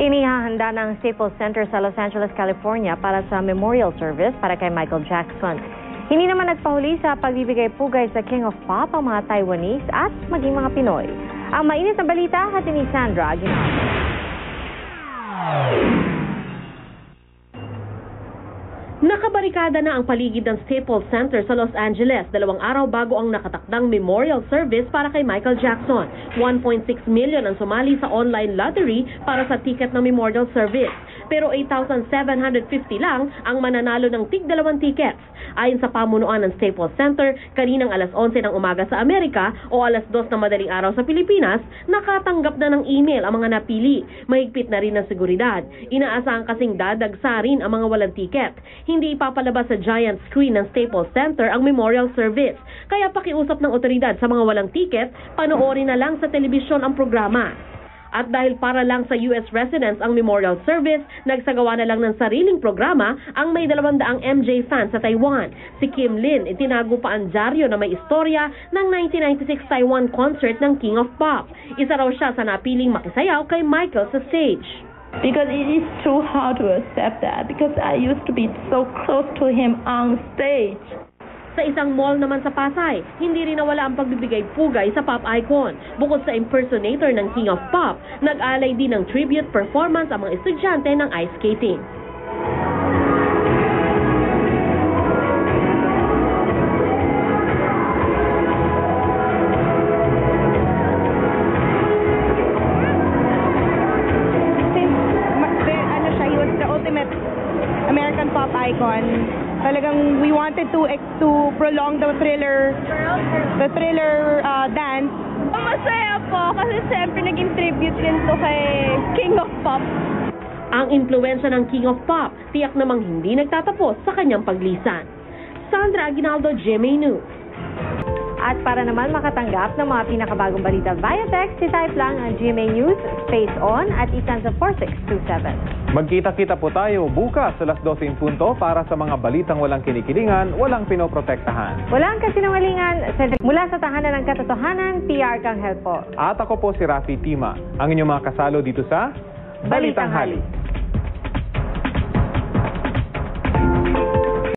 Inihahanda ng Staples Center sa Los Angeles, California para sa memorial service para kay Michael Jackson. Hindi naman nagpahuli sa pagbibigay pugay sa King of Pop ang mga Taiwanese at maging mga Pinoy. Ang mainit na balita, hatid ni Sandra Aguinaldo. Nakabarikada na ang paligid ng Staples Center sa Los Angeles 2 araw bago ang nakatakdang memorial service para kay Michael Jackson. 1.6 million ang sumali sa online lottery para sa ticket ng memorial service. Pero 8,750 lang ang mananalo ng tig-2 tickets. Ayon sa pamunuan ng Staples Center, kaninang alas 11 ng umaga sa Amerika o alas 2 ng madaling araw sa Pilipinas, nakatanggap na ng email ang mga napili. Mahigpit na rin ang seguridad. Inaasahan kasing dadagsa rin ang mga walang ticket. Hindi ipapalabas sa giant screen ng Staples Center ang memorial service. Kaya pakiusap ng otoridad sa mga walang ticket, panoorin na lang sa telebisyon ang programa. At dahil para lang sa US residents ang memorial service, nagsagawa na lang ng sariling programa ang may 200 MJ fans sa Taiwan. Si Kim Lin, itinago pa ang dyaryo na may istorya ng 1996 Taiwan concert ng King of Pop. Isa raw siya sa napiling makisayaw kay Michael sa stage. Because it is too hard to accept that because I used to be so close to him on stage. Sa isang mall naman sa Pasay, hindi rin nawala ang pagbibigay pugay sa pop icon. Bukod sa impersonator ng King of Pop, nag-alay din ng tribute performance ang mga estudyante ng ice skating. He was the ultimate American pop icon. Talagang we wanted to prolong the thriller dance. Masaya po kasi siyempre naging tribute din to kay King of Pop. Ang impluwensya ng King of Pop, tiyak namang hindi nagtatapos sa kanyang paglisan. Sandra Aguinaldo, GMA News. At para naman makatanggap ng mga pinakabagong balita via text, i-type lang ang GMA News, space on at isend sa 4627. Magkita-kita po tayo bukas sa alas 12 punto para sa mga balitang walang kinikilingan, walang pinoprotektahan. Walang kasinungalingan, mula sa tahanan ng katotohanan, PR Kanghel po. At ako po si Rafi Tima, ang inyong mga kasalo dito sa Balitang Hali.